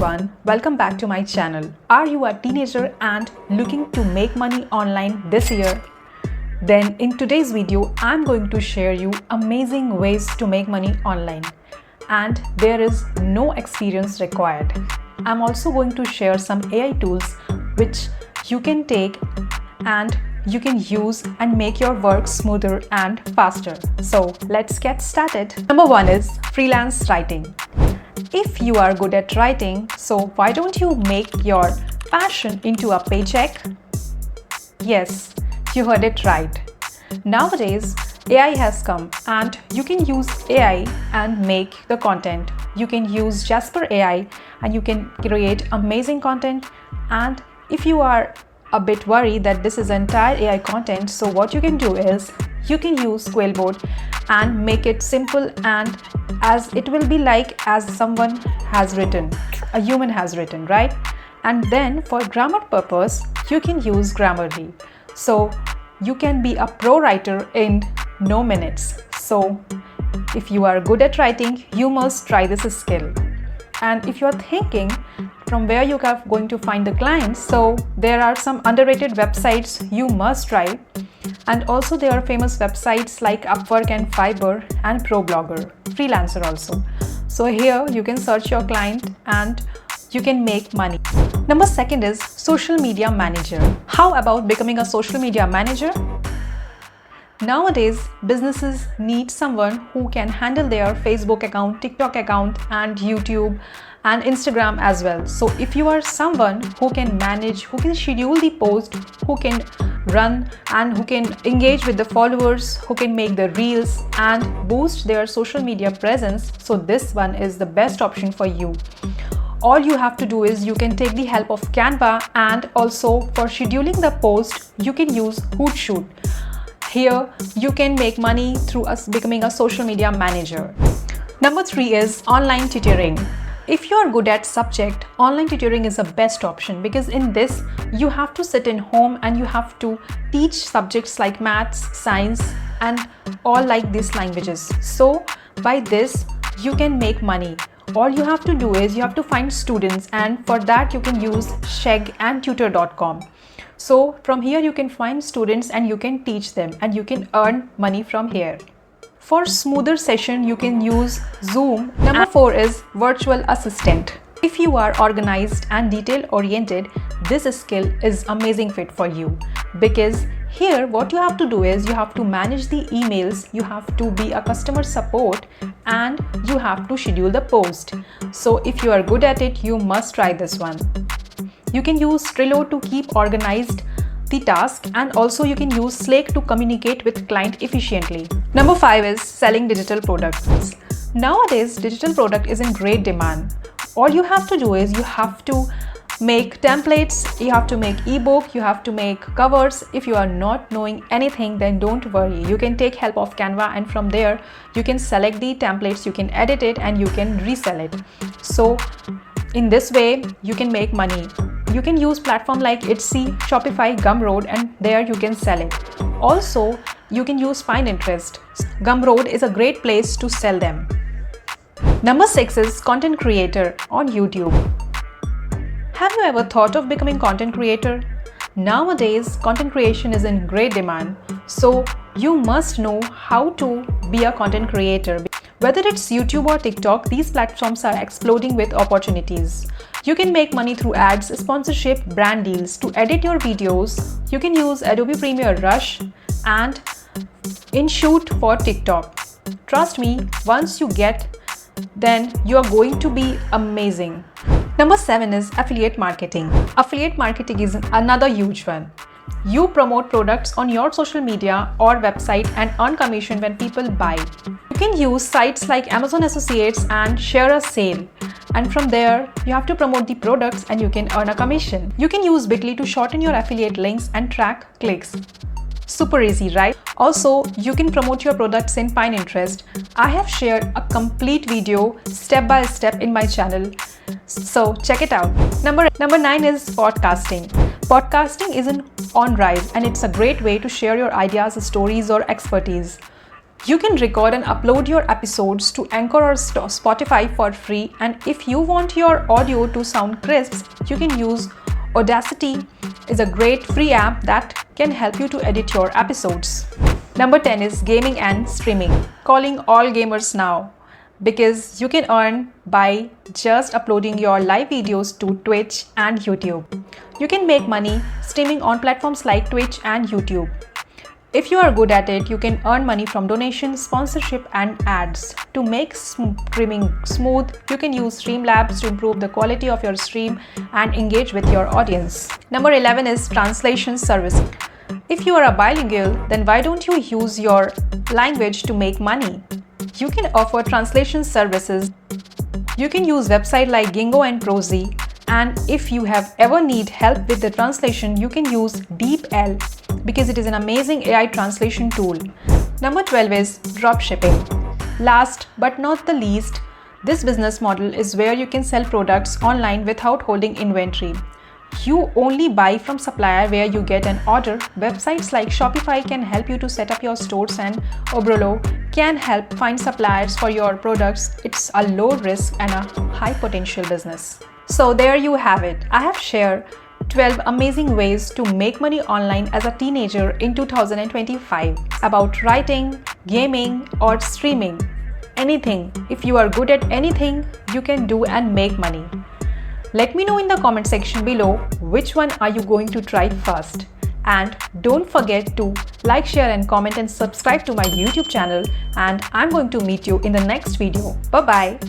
everyone, welcome back to my channel. Are you a teenager and looking to make money online this year? Then in today's video, I'm going to share you amazing ways to make money online, and there is no experience required. I'm also going to share some AI tools which you can take and you can use and make your work smoother and faster. So let's get started. Number one is freelance writing. If you are good at writing, so why don't you make your passion into a paycheck? Yes, you heard it right. Nowadays, AI has come and you can use AI and make the content. You can use Jasper AI and you can create amazing content. And if you are a bit worried that this is entire AI content, so what you can do is you can use Quillboard and make it simple, and as it will be like as someone has written, a human has written, right? And then for grammar purpose, you can use Grammarly. So you can be a pro writer in no minutes. So if you are good at writing, you must try this skill. And if you are thinking from where you are going to find the clients, so there are some underrated websites you must try. And also there are famous websites like Upwork and Fiverr and ProBlogger, freelancer also. So here you can search your client and you can make money. Number second is social media manager. How about becoming a social media manager? Nowadays, businesses need someone who can handle their Facebook account, TikTok account, and YouTube and Instagram as well. So if you are someone who can manage, who can schedule the post, who can run and who can engage with the followers, who can make the reels and boost their social media presence, so this one is the best option for you. All you have to do is you can take the help of Canva, and also for scheduling the post, you can use Hootsuite. Here, you can make money through becoming a social media manager. Number three is online tutoring. If you are good at subject, online tutoring is the best option, because in this, you have to sit in home and you have to teach subjects like maths, science, and all like these languages. So by this, you can make money. All you have to do is you have to find students, and for that you can use Sheg and tutor.com. So from here you can find students and you can teach them and you can earn money from here. For smoother session, you can use Zoom. Number four is virtual assistant. If you are organized and detail oriented, this skill is amazing fit for you, because here what you have to do is you have to manage the emails, you have to be a customer support, and you have to schedule the post. So if you are good at it, you must try this one. You can use Trello to keep organized the task, and also you can use Slack to communicate with client efficiently. Number five is selling digital products. Nowadays, digital product is in great demand. All you have to do is you have to make templates, you have to make ebook, you have to make covers. If you are not knowing anything, then don't worry. You can take help of Canva, and from there you can select the templates, you can edit it, and you can resell it. So in this way, you can make money. You can use platform like Etsy, Shopify, Gumroad, and there you can sell it. Also, you can use Pinterest. Gumroad is a great place to sell them. Number six is content creator on YouTube. Have you ever thought of becoming content creator? Nowadays, content creation is in great demand. So you must know how to be a content creator. Whether it's YouTube or TikTok, these platforms are exploding with opportunities. You can make money through ads, sponsorship, brand deals. To edit your videos, you can use Adobe Premiere Rush and InShoot for TikTok. Trust me, once you get, then you are going to be amazing. Number seven is affiliate marketing. Affiliate marketing is another huge one. You promote products on your social media or website and earn commission when people buy. You can use sites like Amazon Associates and share a sale. And from there, you have to promote the products and you can earn a commission. You can use Bitly to shorten your affiliate links and track clicks. Super easy, right? Also, you can promote your products in Pinterest. I have shared a complete video step by step in my channel, so check it out. Number nine is podcasting. Podcasting is on rise, and it's a great way to share your ideas, stories, or expertise. You can record and upload your episodes to Anchor or Spotify for free, and if you want your audio to sound crisp, you can use Audacity. Is a great free app that can help you to edit your episodes. Number 10 is gaming and streaming. Calling all gamers now, because you can earn by just uploading your live videos to Twitch and YouTube. You can make money streaming on platforms like Twitch and YouTube. If you are good at it, you can earn money from donations, sponsorship, and ads. To make streaming smooth, you can use Streamlabs to improve the quality of your stream and engage with your audience. Number 11 is translation service. If you are a bilingual, then why don't you use your language to make money? You can offer translation services. You can use websites like Gingo and Prosy. And if you have ever need help with the translation, you can use DeepL because it is an amazing AI translation tool. Number 12 is dropshipping. Last but not the least, this business model is where you can sell products online without holding inventory. You only buy from supplier where you get an order. Websites like Shopify can help you to set up your stores, and Obrolo can help find suppliers for your products. It's a low risk and a high potential business. So there you have it. I have shared 12 amazing ways to make money online as a teenager in 2025 about writing, gaming, or streaming. Anything. If you are good at anything, you can do and make money. Let me know in the comment section below which one are you going to try first. And don't forget to like, share, and comment and subscribe to my YouTube channel. And I'm going to meet you in the next video. Bye-bye.